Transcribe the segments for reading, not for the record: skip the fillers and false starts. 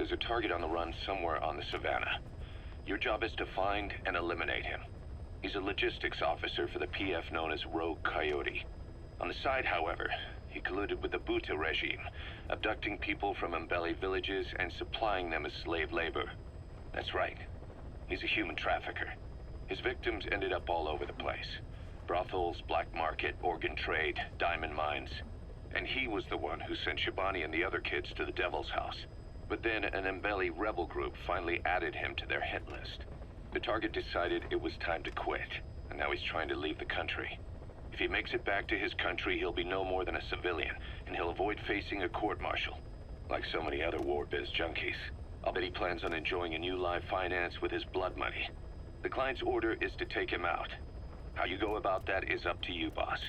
there's a target on the run somewhere on the savannah. Your job is to find and eliminate him. He's a logistics officer for the PF known as Rogue Coyote. On the side, however, he colluded with the Buta regime, abducting people from Mbeli villages and supplying them as slave labor. That's right. He's a human trafficker. His victims ended up all over the place. Brothels, black market, organ trade, diamond mines. And he was the one who sent Shabani and the other kids to the Devil's House. But then an Mbeli rebel group finally added him to their hit list. The target decided it was time to quit, and now he's trying to leave the country. If he makes it back to his country, he'll be no more than a civilian, and he'll avoid facing a court-martial, like so many other war biz junkies. I'll bet he plans on enjoying a new live finance with his blood money. The client's order is to take him out. How you go about that is up to you, boss.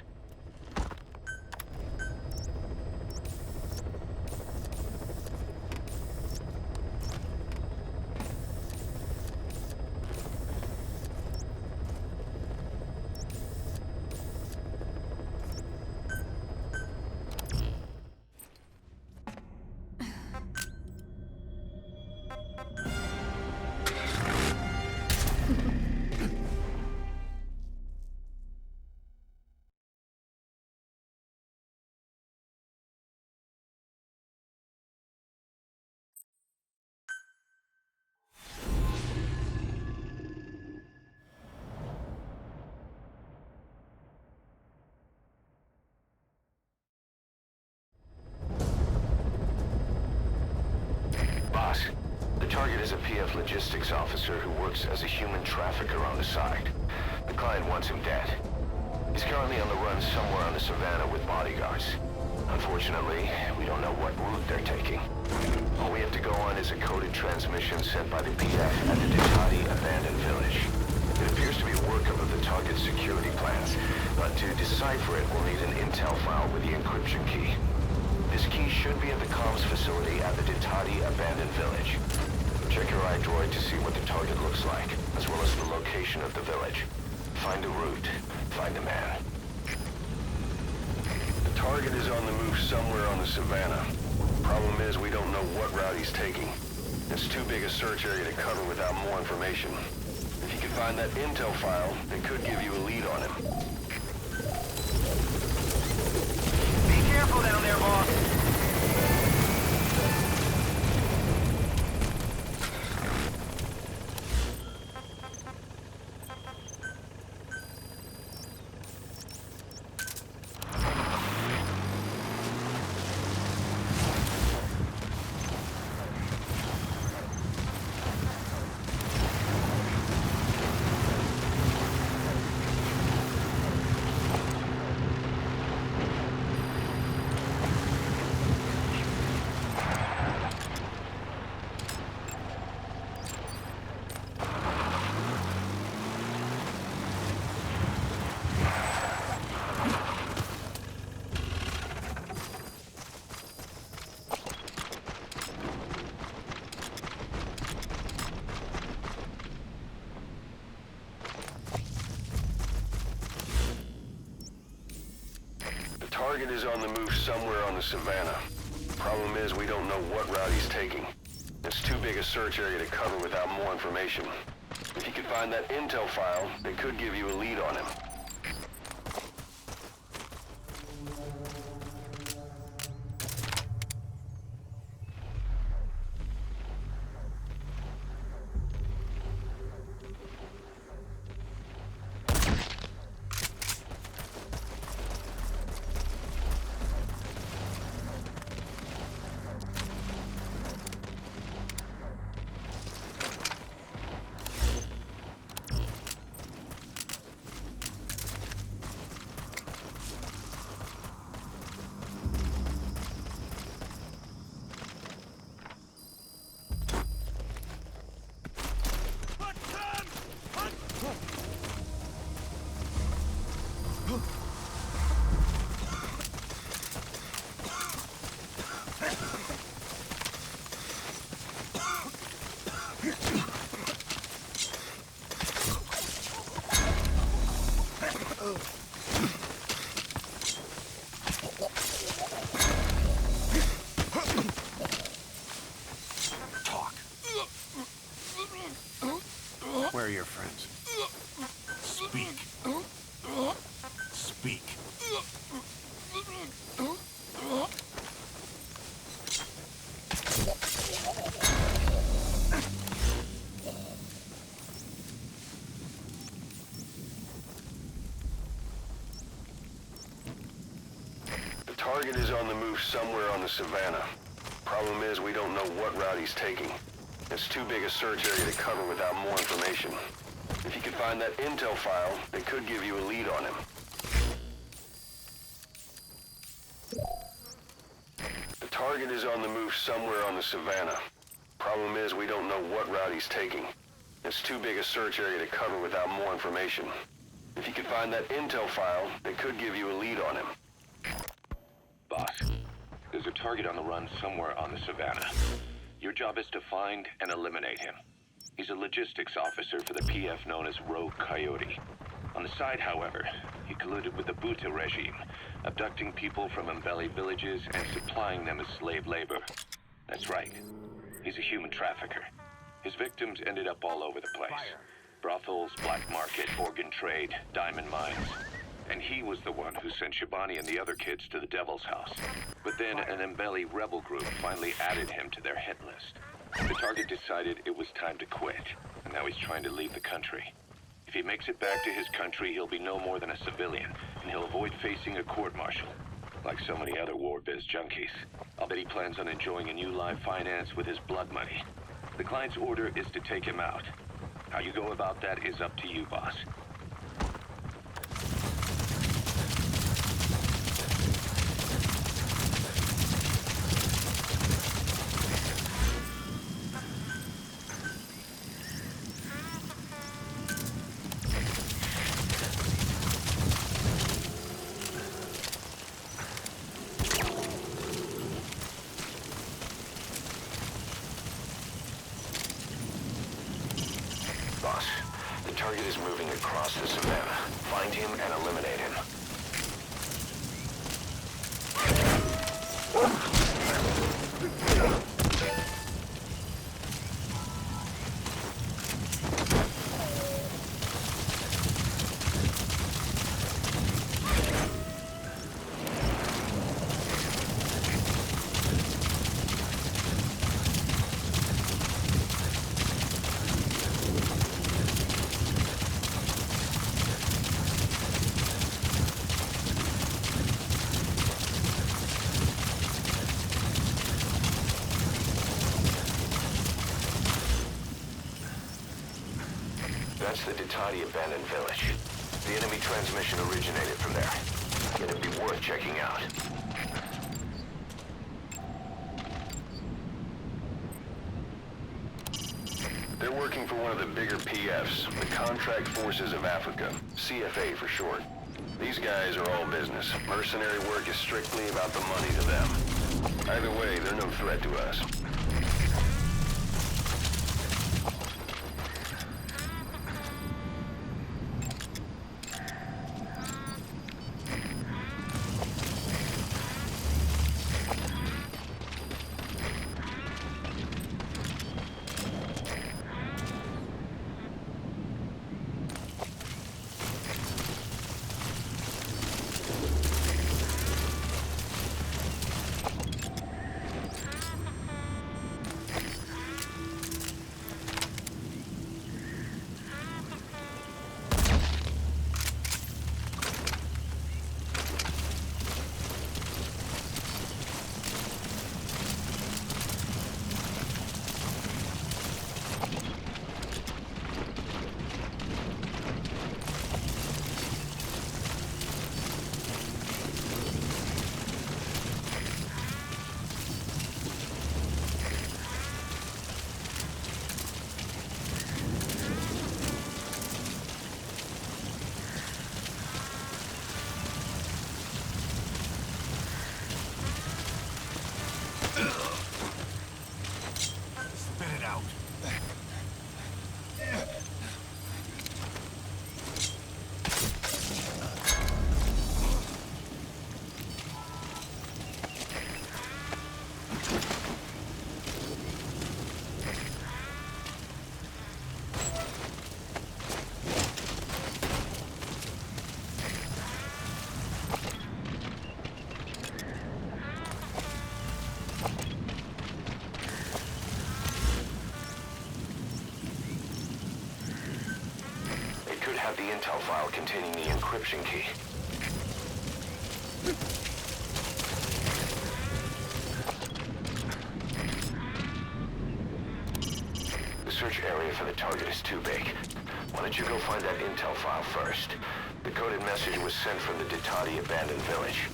The target is a PF logistics officer who works as a human trafficker on the side. The client wants him dead. He's currently on the run somewhere on the savannah with bodyguards. Unfortunately, we don't know what route they're taking. All we have to go on is a coded transmission sent by the PF at the Ditati abandoned village. It appears to be a workup of the target's security plans, but to decipher it, we'll need an intel file with the encryption key. This key should be at the comms facility at the Ditati abandoned village. Check your iDroid to see what the target looks like, as well as the location of the village. Find a route. Find a man. The target is on the move somewhere on the savannah. Problem is, we don't know what route he's taking. It's too big a search area to cover without more information. If you can find that intel file, it could give you a lead on him. Be careful down there, boss. Target is on the move somewhere on the savannah. Problem is, we don't know what route he's taking. It's too big a search area to cover without more information. If you could find that intel file, it could give you a lead on him. target is on the move somewhere on the Savannah. Problem is, we don't know what route he's taking. It's too big a search area to cover without more information. If you could find that intel file, it could give you a lead on him. The target is on the move somewhere on the Savannah. Problem is, we don't know what route he's taking. It's too big a search area to cover without more information. If you could find that intel file, it could give you a lead on him. Boss, there's a target on the run somewhere on the Savannah. Your job is to find and eliminate him. He's a logistics officer for the PF known as Rogue Coyote. On the side, however, he colluded with the Buta regime, abducting people from Mbeli villages and supplying them as slave labor. That's right. He's a human trafficker. His victims ended up all over the place. Brothels, black market, organ trade, diamond mines. And he was the one who sent Shabani and the other kids to the Devil's House. But then an Mbeli rebel group finally added him to their hit list. The target decided it was time to quit, and now he's trying to leave the country. If he makes it back to his country, he'll be no more than a civilian, and he'll avoid facing a court-martial, like so many other war biz junkies. I'll bet he plans on enjoying a new live finance with his blood money. The client's order is to take him out. How you go about that is up to you, boss. Boss, the target is moving across the Savannah. Find him and eliminate him. That's the Ditati abandoned village. The enemy transmission originated from there. It'd be worth checking out. They're working for one of the bigger PFs, the Contract Forces of Africa, CFA for short. These guys are all business. Mercenary work is strictly about the money to them. Either way, they're no threat to us. Have the intel file containing the encryption key. search area for the target is too big. Why don't you go find that intel file first? The coded message was sent from the Ditati abandoned village.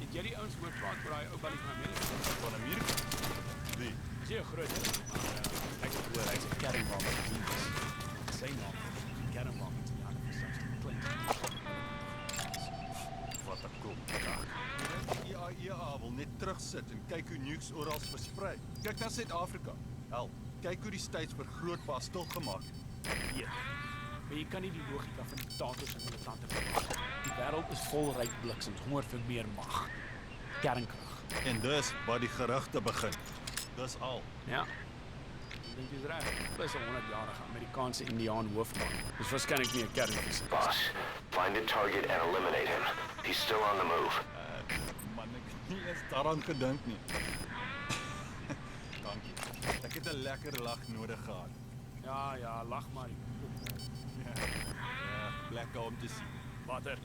Jy die ouens moet praat oor daai ou buddy van Amerika. Van Amerika? Wie? Dis 'n groot ding. Ek het gehoor hy's 'n kernwapen genius. Sy naam is kernwapen in die hande van Sam Clint. Wat 'n klop. Die IAEA wil net terugsit en kyk hoe nukes oral versprei. Kyk na Suid-Afrika. Hel, kyk hoe die States vergrootbaar stilgemaak het. Ja. Maar jy kan nie die logika van diktators en militante verwag. Die wêreld is vol ryk bliksems, honger vir meer mag. Kernkrag. En dus waar die gerugte begin. Dis al. Ja. Ek dink jy's reg. Plus 'n 100-jarige Amerikaanse Indiaan hoofman. Dis waarskynlik nie 'n kernfisikus. Boss, find the target and eliminate him. He's still on the move. Man, ek het nie eens daaraan gedink nie. Dankie. Ek het 'n lekker lag nodig gehad. Ja, lag maar. Ja, lekker om te sien. Water.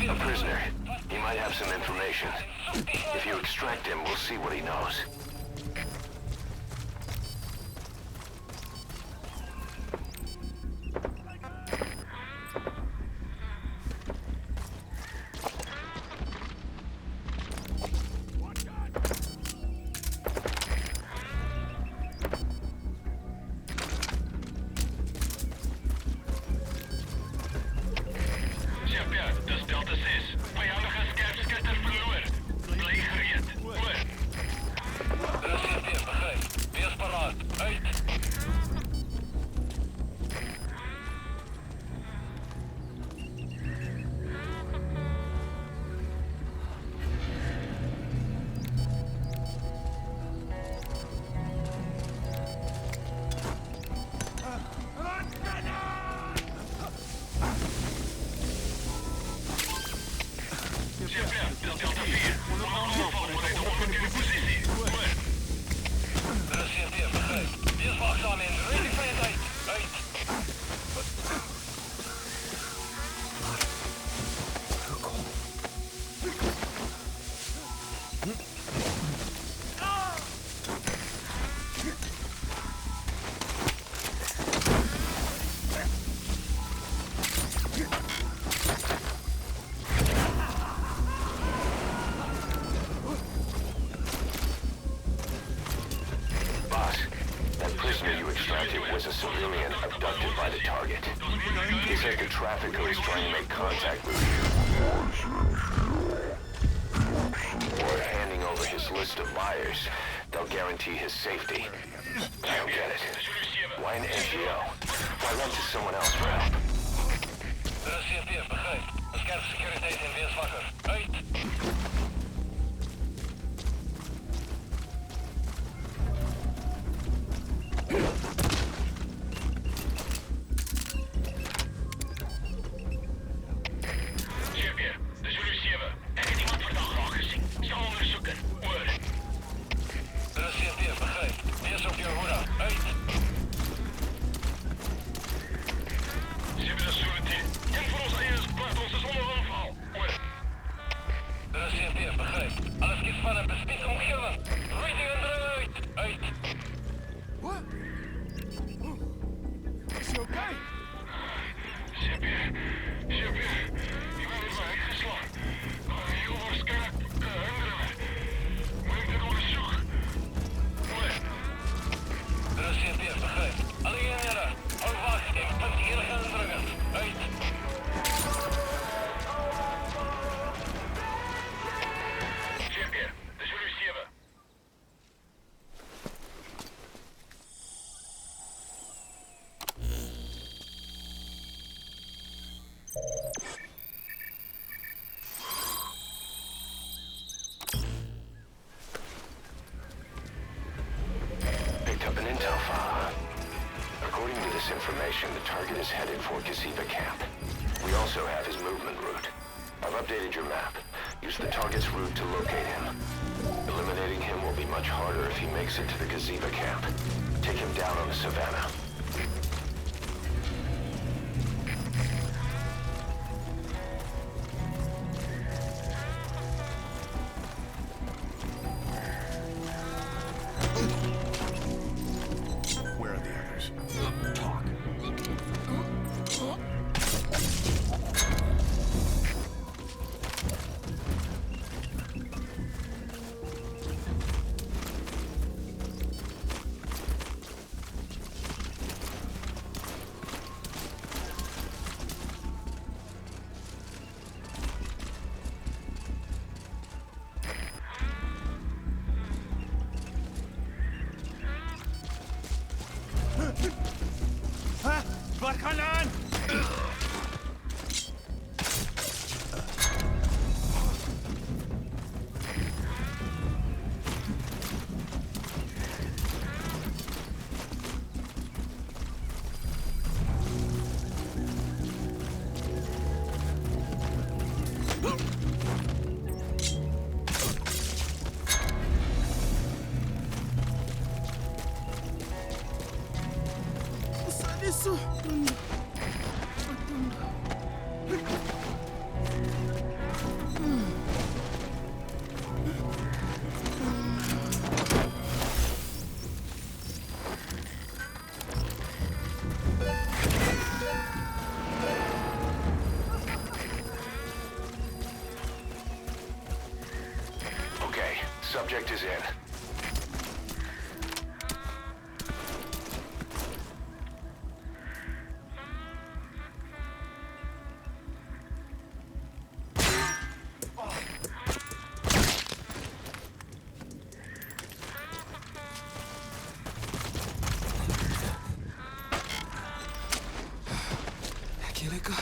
A prisoner. He might have some information. If you extract him, we'll see what he knows. Was a civilian abducted by the target. He said the trafficker is trying to make contact with you. Or handing over his list of buyers, they'll guarantee his safety. I don't get it. Why an NGO? Why run to someone else for help? van een bespied omgeving. Ruiting en eruit. Uit. Wat? Is je oké? Chipje, je bent in mijn hek geslagen. Heel waarschijnlijk hinderen. Moet ik dit onderzoeken? Er is geen beer, begrijp. Alleen heren. Hou wacht, ik ben hier gaan drukken. Uit. Chipje, de zullen we picked up an intel file. According to this information, the target is headed for Gazeba camp. We also have his movement route. I've updated your map. Use the target's route to locate him. Eliminating him will be much harder if he makes it to the Gazeba camp. Take him down on the savannah. Where are the others? Talk. Wat gaan aan? Isso. Okay, subject is in. Aqui é legal.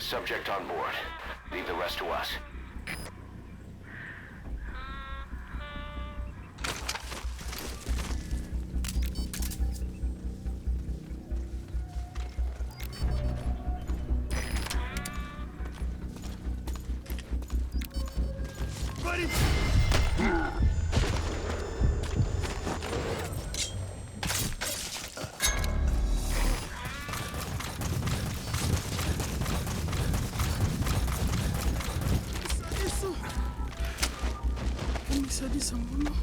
Subject on board. Leave the rest to us. Isso. Camisa de São Paulo.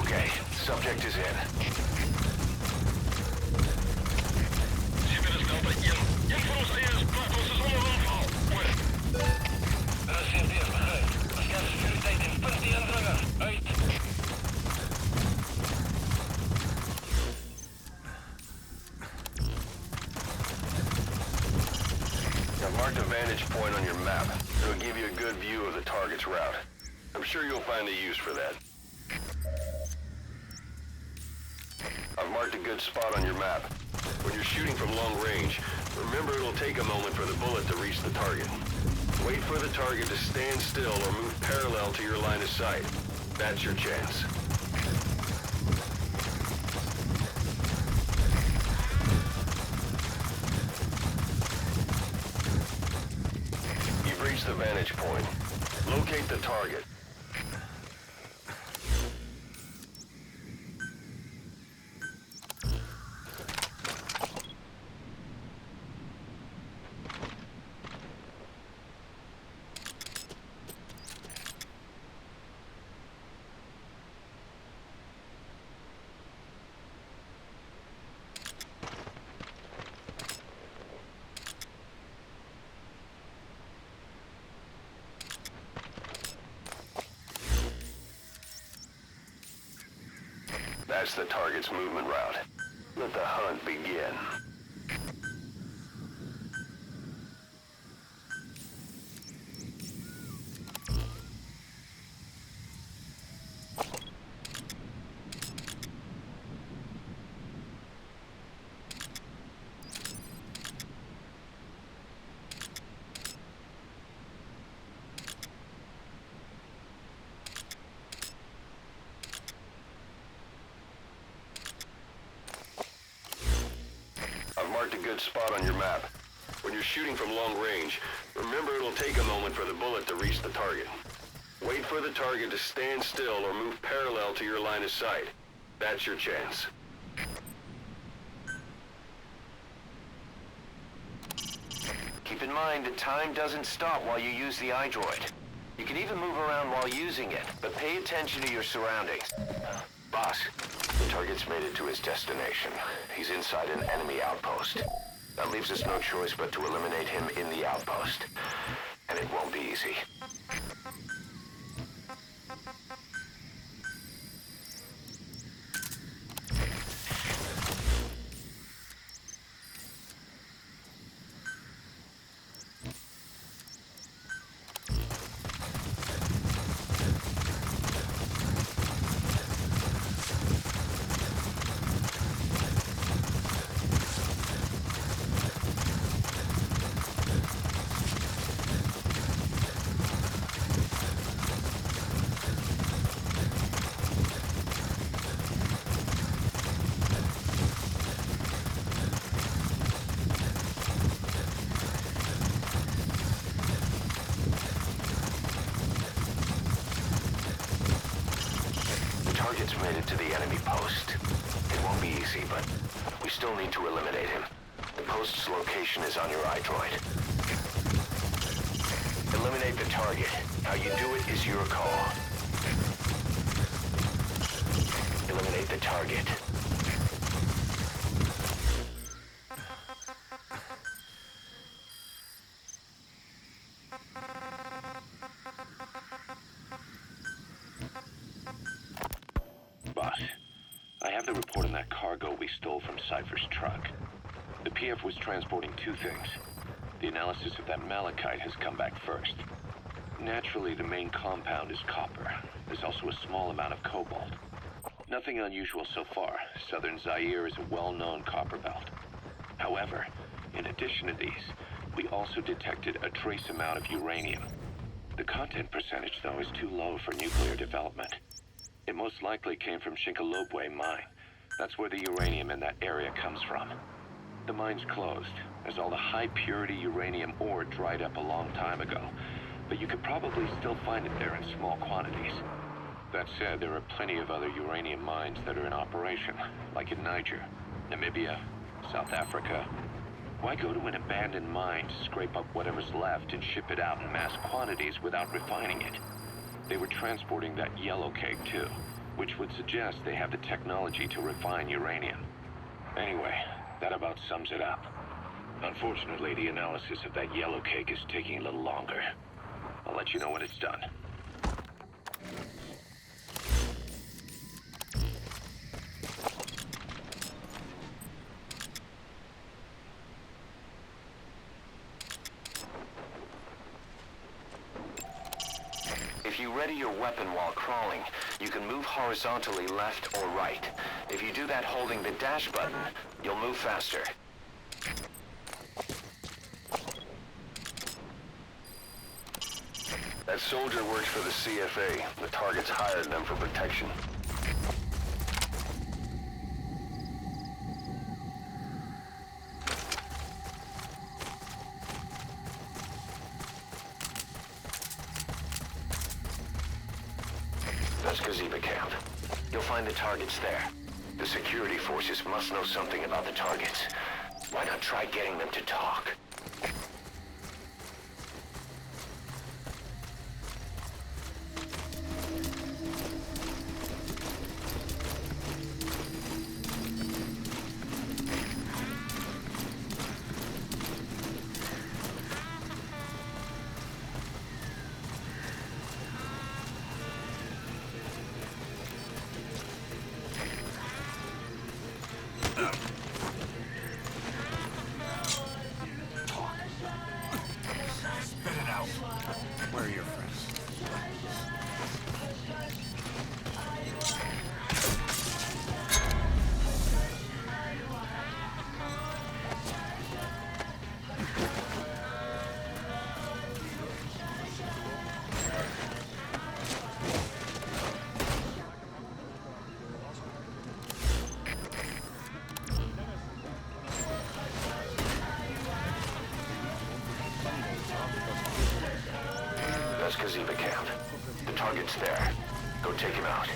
Okay, subject is in. Er is geen beer, begrijp. Als jij de securiteit in punt die indrukken. Uit. I've marked a vantage point on your map. It'll give you a good view of the target's route. I'm sure you'll find a use for that. I've marked a good spot on your map. When you're shooting from long range, remember it'll take a moment for the bullet to reach the target. Wait for the target to stand still or move parallel to your line of sight. That's your chance. You've reached the vantage point. Locate the target. That's the target's movement route. Let the hunt begin. Marked a good spot on your map. When you're shooting from long range, remember it'll take a moment for the bullet to reach the target. Wait for the target to stand still or move parallel to your line of sight. That's your chance. Keep in mind that time doesn't stop while you use the iDroid. You can even move around while using it, but pay attention to your surroundings. Boss, the target's made it to his destination. He's inside an enemy outpost. That leaves us no choice but to eliminate him in the outpost. And it won't be easy. Target's made it to the enemy post. It won't be easy, but we still need to eliminate him. The post's location is on your iDroid. Eliminate the target. How you do it is your call. Eliminate the target. Boss, I have the report on that cargo we stole from Cypher's truck. The PF was transporting two things. The analysis of that malachite has come back first. Naturally, the main compound is copper. There's also a small amount of cobalt. Nothing unusual so far. Southern Zaire is a well-known copper belt. However, in addition to these, we also detected a trace amount of uranium. The content percentage, though, is too low for nuclear development. It most likely came from Shinkalobwe mine. That's where the uranium in that area comes from. The mine's closed, as all the high-purity uranium ore dried up a long time ago, but you could probably still find it there in small quantities. That said, there are plenty of other uranium mines that are in operation, like in Niger, Namibia, South Africa. Why go to an abandoned mine to scrape up whatever's left and ship it out in mass quantities without refining it? They were transporting that yellow cake too, which would suggest they have the technology to refine uranium. Anyway, that about sums it up. Unfortunately, the analysis of that yellow cake is taking a little longer. I'll let you know when it's done. If you ready your weapon while crawling, You can move horizontally left or right. If you do that holding the dash button, you'll move faster. That soldier works for the CFA. The target's hired them for protection. That's Gazeba Camp. You'll find the targets there. The security forces must know something about the targets. Why not try getting them to talk? Spit it out. Where are your friends? That's Gazeba Camp. The target's there. Go take him out.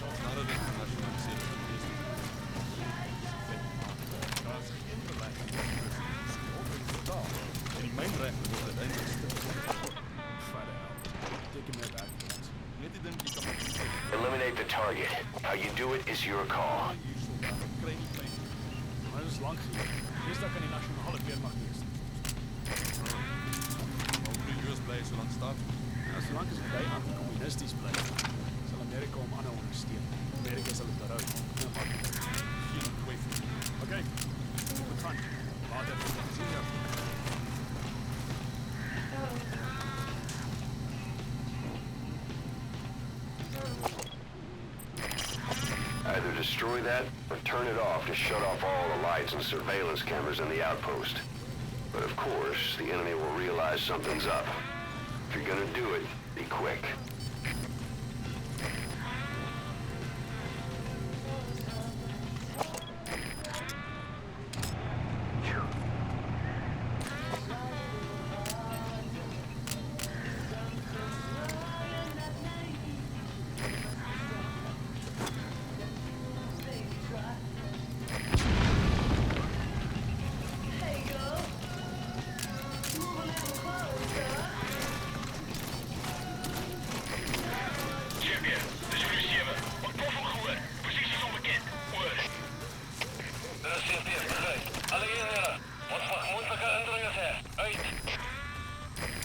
Eliminate the target. How you do it is your call. Maar dat is lang geleden. Eerst dat kan die nationale weermacht wees. Bly solank staat. Ja, solank as hy anti-kommunisties bly, sal Amerika hom aanhou ondersteun. Amerika sal dit daaruit. Ja, maar geen twyfel. Okay. Goed gaan. Later. Sien jou. Either destroy that or turn it off to shut off all the lights and surveillance cameras in the outpost. But of course, the enemy will realize something's up. If you're gonna do it, be quick.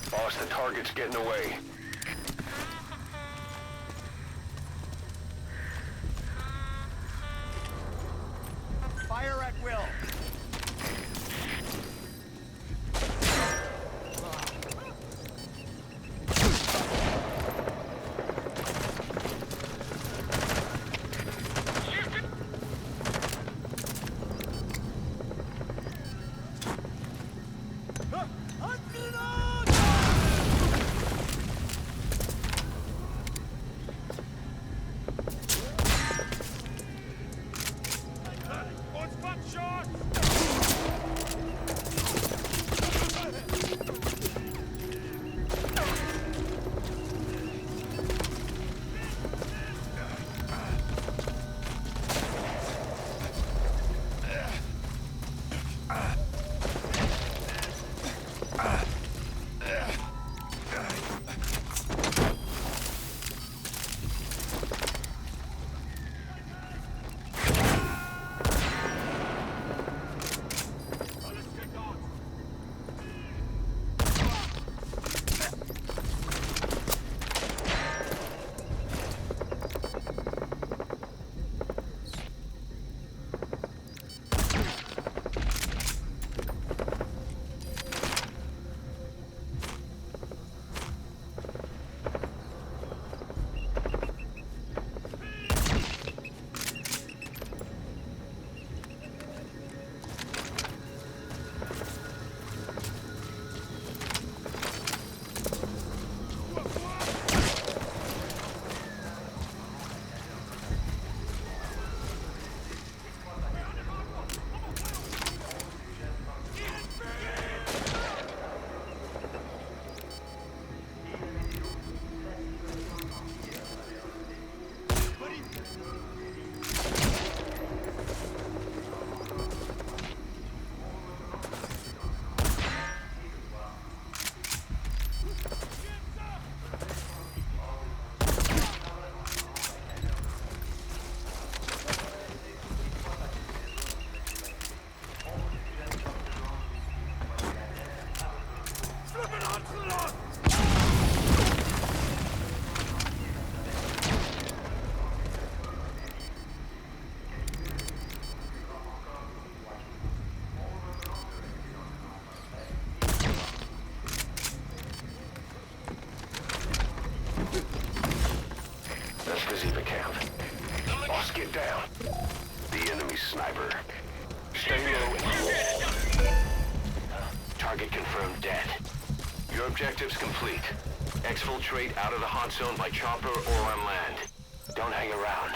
Boss, the target's getting away. Fire at will. down. The enemy sniper. Stay low. Target confirmed dead. Your objective's complete. Exfiltrate out of the hot zone by chopper or on land. Don't hang around.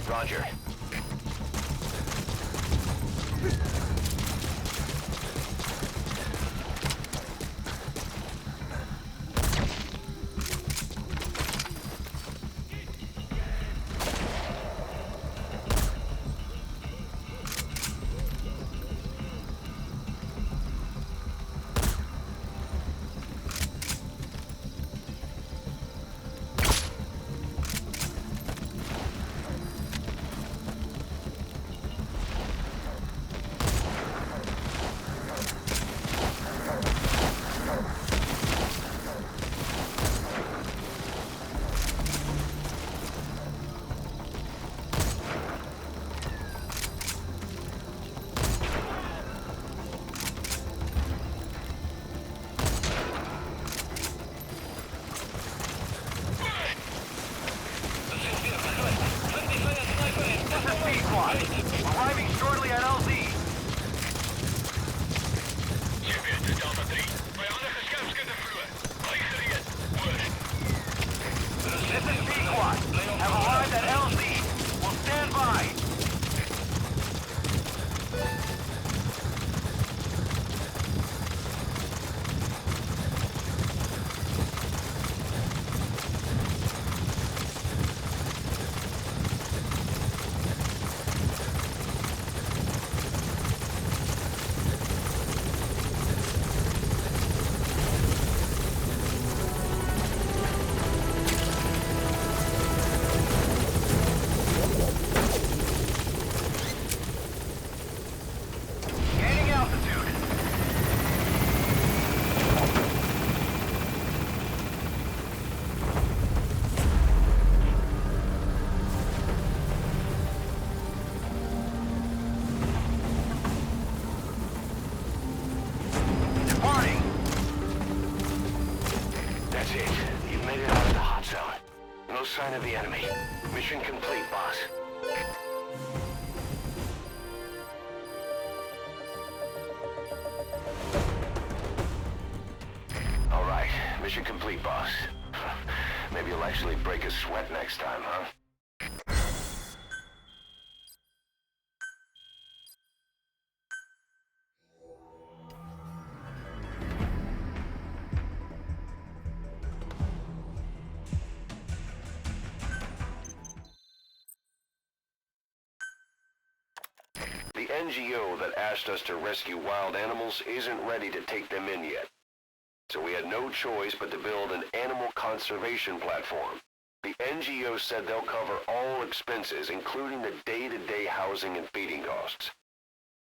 Roger. Arriving shortly at LZ. Dit Delta 3. Vijandige scherpschutter vloer. Luister hier. Oor. This is P-Squad. Have arrived at LZ. Will stand by. Gaining altitude. Departing. That's it. You've made it out of the hot zone. No sign of the enemy. Mission complete, boss. All right. Mission complete, boss. Maybe you'll actually break a sweat next time, huh? The NGO that asked us to rescue wild animals isn't ready to take them in yet. So we had no choice but to build an animal conservation platform. The NGO said they'll cover all expenses, including the day-to-day housing and feeding costs.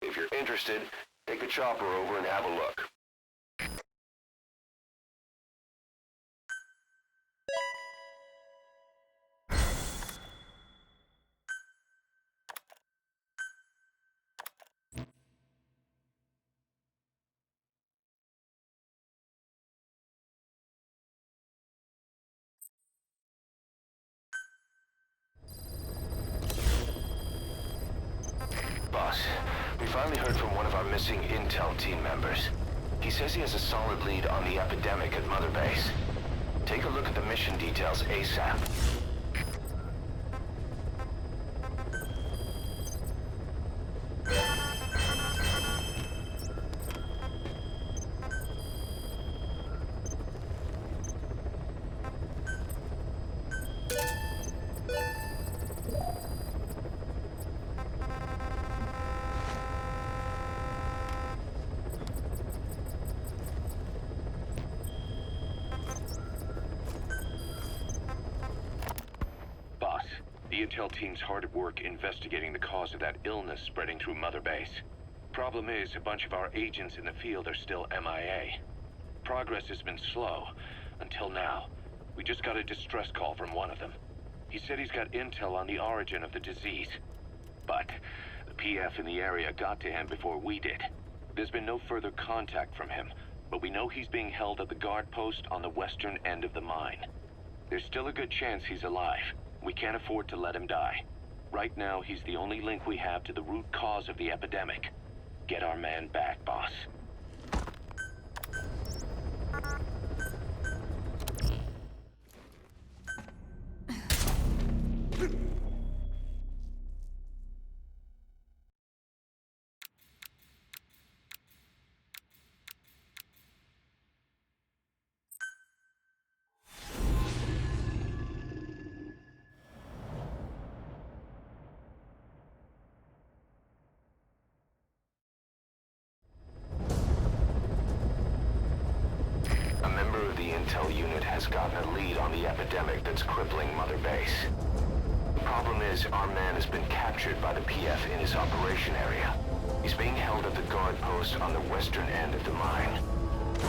If you're interested, take a chopper over and have a look. Boss, we finally heard from one of our missing intel team members. He says he has a solid lead on the epidemic at Mother Base. Take a look at the mission details ASAP. The intel team's hard at work investigating the cause of that illness spreading through Mother Base. Problem is, a bunch of our agents in the field are still MIA. Progress has been slow, until now. We just got a distress call from one of them. He said he's got intel on the origin of the disease. But the PF in the area got to him before we did. There's been no further contact from him, but we know he's being held at the guard post on the western end of the mine. There's still a good chance he's alive. We can't afford to let him die. Right now, he's the only link we have to the root cause of the epidemic. Get our man back, boss. A member of the intel unit has gotten a lead on the epidemic that's crippling Mother Base. The problem is, our man has been captured by the PF in his operation area. He's being held at the guard post on the western end of the mine.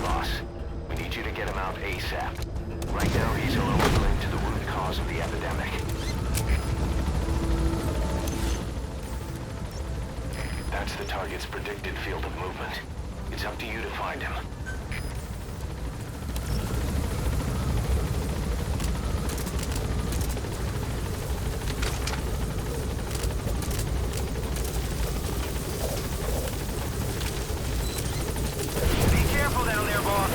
Boss, we need you to get him out ASAP. Right now, he's our only link to the root cause of the epidemic. That's the target's predicted field of movement. It's up to you to find him. Be careful down there, boss.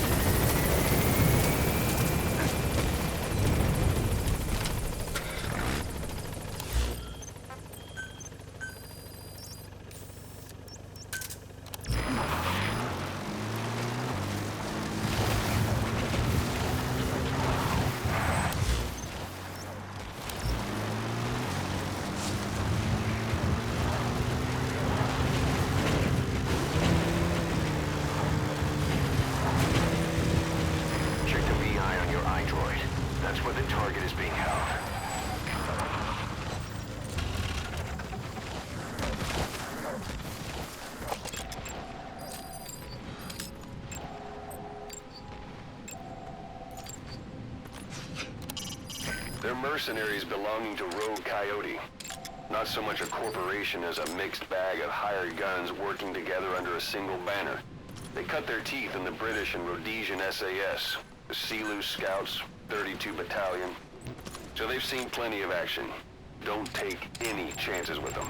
Check the VI on your iDroid. That's where the target is being held. They're mercenaries belonging to Rogue Coyote. Not so much a corporation as a mixed bag of hired guns working together under a single banner. They cut their teeth in the British and Rhodesian SAS, the Sea-Loo Scouts, 32 Battalion. So they've seen plenty of action. Don't take any chances with them.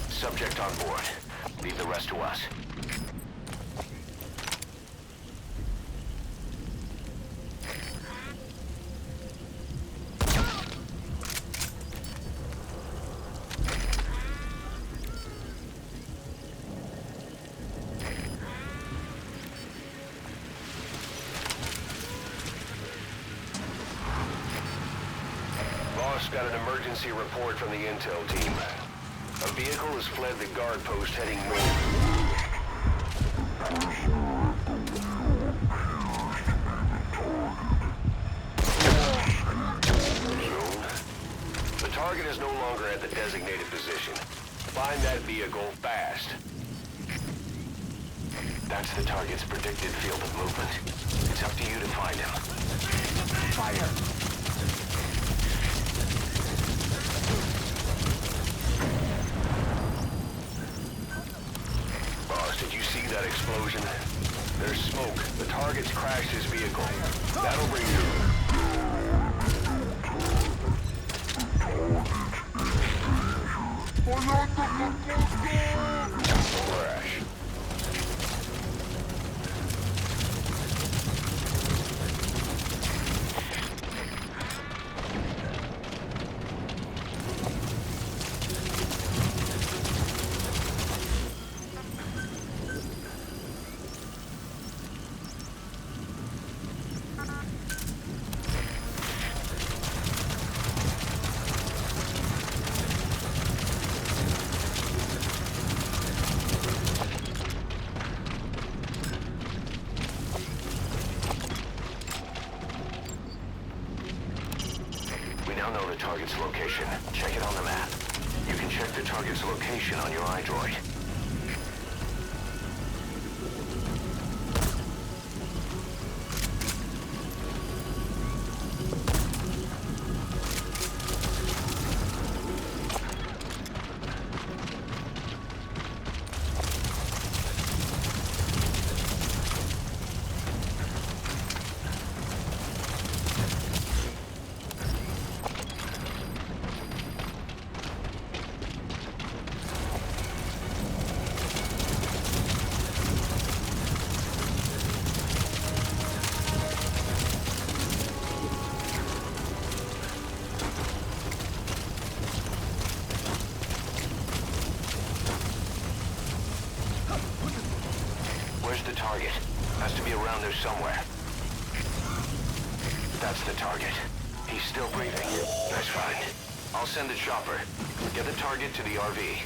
Subject on board. Leave the rest to us. emergency report from the intel team. A vehicle has fled the guard post heading north. The target is no longer at the designated position. Find that vehicle fast. That's the target's predicted field of movement. It's up to you to find him. Fire! Boss, did you see that explosion? There's smoke. The target's crashed his vehicle. That'll bring you... Crash. Know the target's location. Check it on the map. You can check the target's location on your iDroid. Where's the target? Has to be around there somewhere. That's the target. He's still breathing. Nice find. I'll send a chopper. Get the target to the RV.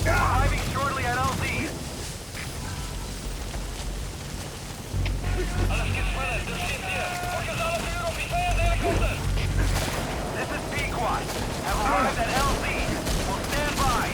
Arriving shortly at LZ. Alles geht schneller, das steht hier. Fokus alle Führer, Offizier, Helikopter. This is Pequod. Have arrived at LZ. Will stand by.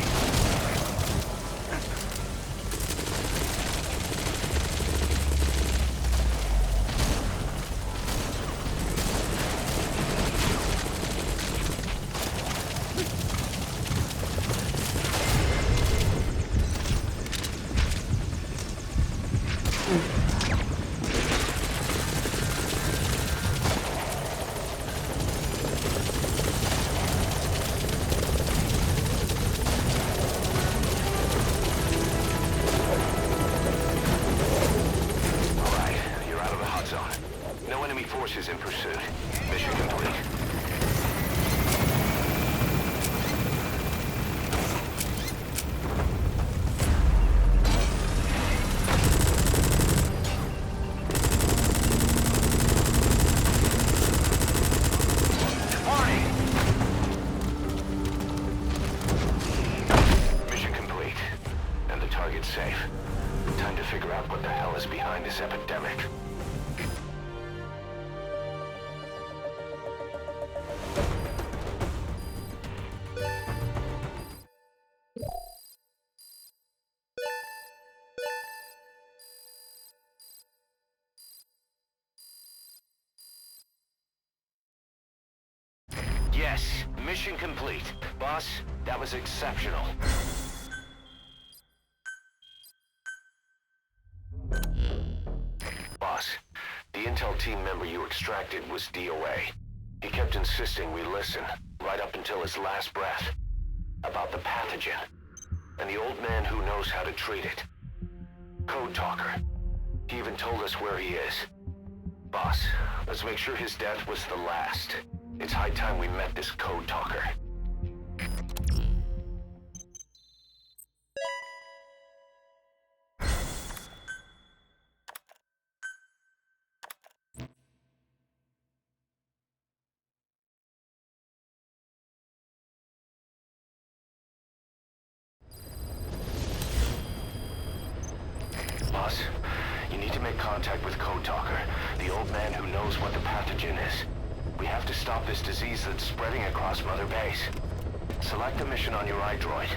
Forces in pursuit. Mission complete. Departing. Mission complete. And the target's safe. Time to figure out what the hell is behind this epidemic. Yes, Mission complete. Boss, that was exceptional. Boss, the intel team member you extracted was DOA. He kept insisting we listen, right up until his last breath, about the pathogen, and the old man who knows how to treat it. Code talker. He even told us where he is. Boss, let's make sure his death was the last. It's high time we met this code talker. Boss, you need to make contact with Code Talker, the old man who knows what the pathogen is. We have to stop this disease that's spreading across Mother Base. Select a mission on your iDroid.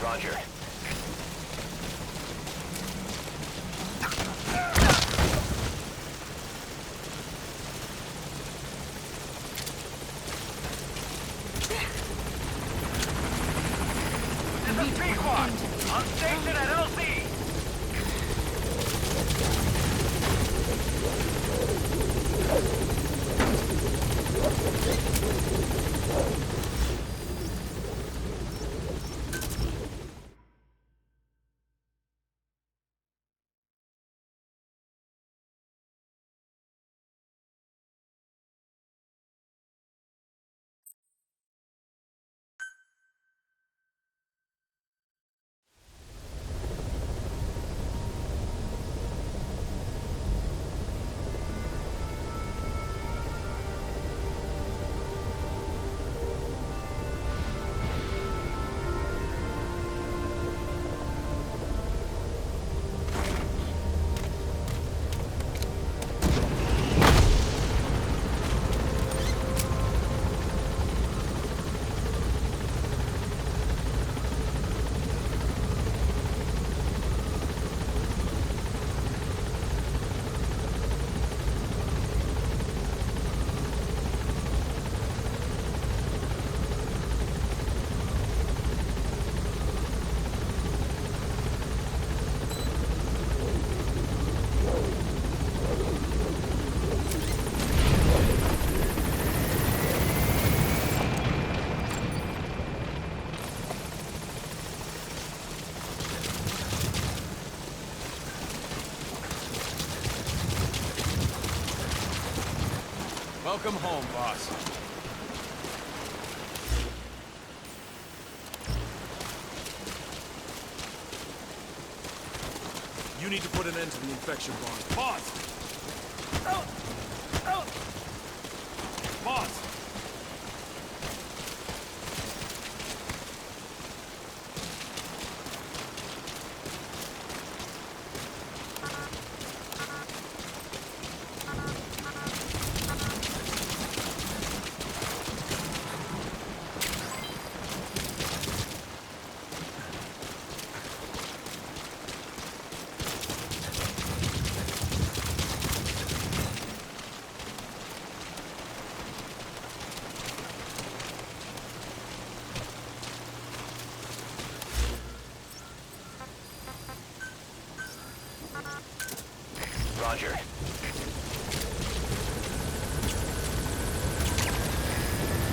Roger. This is Pequod. On station at LC. Welcome home, boss. You need to put an end to the infection, Bond. Boss! Boss! Roger.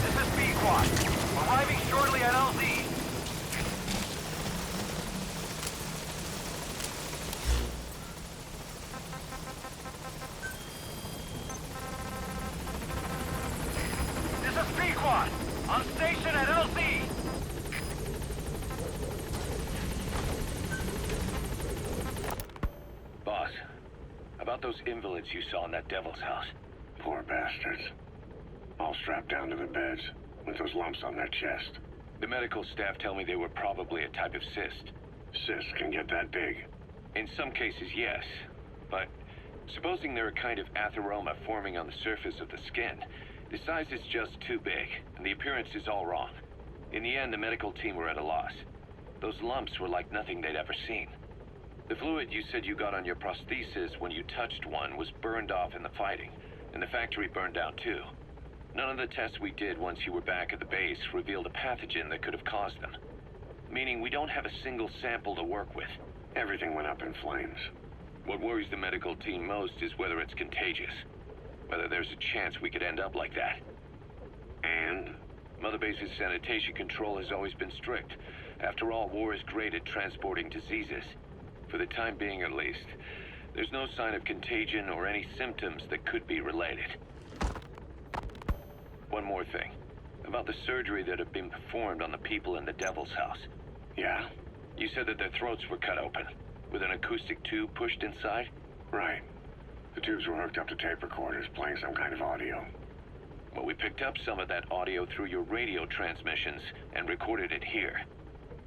This is B-Quad. Arriving shortly at LZ. This is B-Quad. On station at LZ. Boss, about those invalids you saw in that devil's house. Poor bastards. All strapped down to the beds, with those lumps on their chest. The medical staff tell me they were probably a type of cyst. Cysts can get that big. In some cases, yes. But supposing they're a kind of atheroma forming on the surface of the skin, the size is just too big, and the appearance is all wrong. In the end, the medical team were at a loss. Those lumps were like nothing they'd ever seen. The fluid you said you got on your prosthesis when you touched one was burned off in the fighting, and the factory burned down too. None of the tests we did once you were back at the base revealed a pathogen that could have caused them. Meaning we don't have a single sample to work with. Everything went up in flames. What worries the medical team most is whether it's contagious. Whether there's a chance we could end up like that. And? Mother Base's sanitation control has always been strict. After all, war is great at transporting diseases. For the time being, at least. There's no sign of contagion or any symptoms that could be related. One more thing. About the surgery that had been performed on the people in the Devil's House. Yeah? You said that their throats were cut open, with an acoustic tube pushed inside? Right. The tubes were hooked up to tape recorders, playing some kind of audio. Well, we picked up some of that audio through your radio transmissions and recorded it here.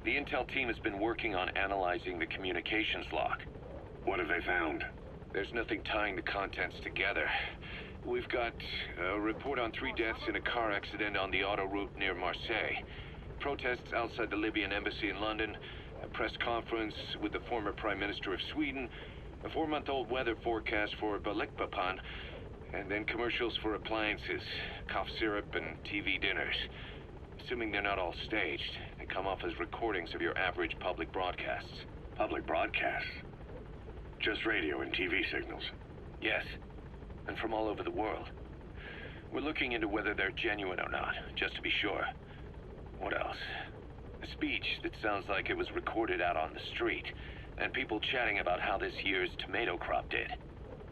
The intel team has been working on analyzing the communications log. What have they found? There's nothing tying the contents together. We've got a report on 3 deaths in a car accident on the autoroute near Marseille. Protests outside the Libyan embassy in London. A press conference with the former Prime Minister of Sweden. A 4-month-old weather forecast for Balikpapan. And then commercials for appliances, cough syrup, and TV dinners. Assuming they're not all staged, they come off as recordings of your average public broadcasts. Public broadcasts? Just radio and TV signals? Yes, and from all over the world. We're looking into whether they're genuine or not, just to be sure. What else? A speech that sounds like it was recorded out on the street, and people chatting about how this year's tomato crop did.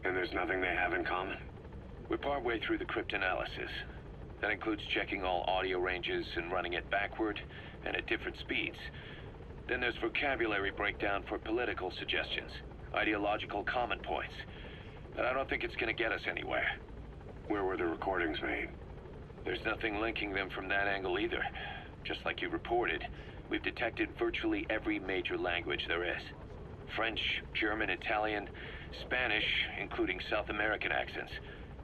And there's nothing they have in common? We're partway through the cryptanalysis. That includes checking all audio ranges and running it backward and at different speeds. Then there's vocabulary breakdown for political suggestions, ideological common points. But I don't think it's gonna get us anywhere. Where were the recordings made? There's nothing linking them from that angle either. Just like you reported, we've detected virtually every major language there is. French, German, Italian, Spanish, including South American accents.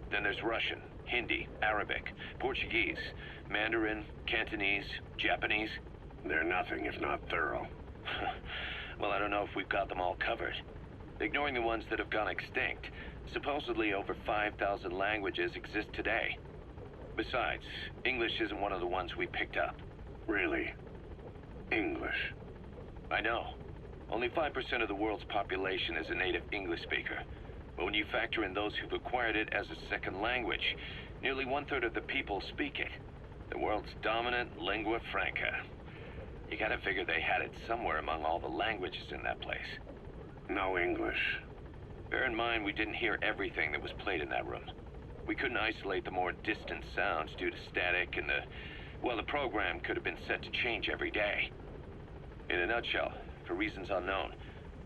Then there's Russian, Hindi, Arabic, Portuguese, Mandarin, Cantonese, Japanese. They're nothing if not thorough. Well, I don't know if we've got them all covered. Ignoring the ones that have gone extinct, supposedly over 5,000 languages exist today. Besides, English isn't one of the ones we picked up. Really? English? I know. Only 5% of the world's population is a native English speaker. But when you factor in those who've acquired it as a second language, nearly 1/3 of the people speak it. The world's dominant lingua franca. You gotta figure they had it somewhere among all the languages in that place. No English. Bear in mind, we didn't hear everything that was played in that room. We couldn't isolate the more distant sounds due to static, and the program could have been set to change every day. In a nutshell, for reasons unknown,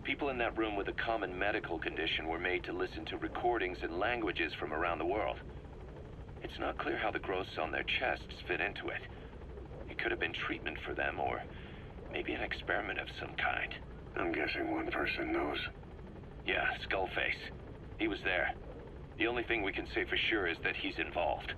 people in that room with a common medical condition were made to listen to recordings in languages from around the world. It's not clear how the growths on their chests fit into it. It could have been treatment for them, or maybe an experiment of some kind. I'm guessing one person knows. Yeah, Skullface. He was there. The only thing we can say for sure is that he's involved.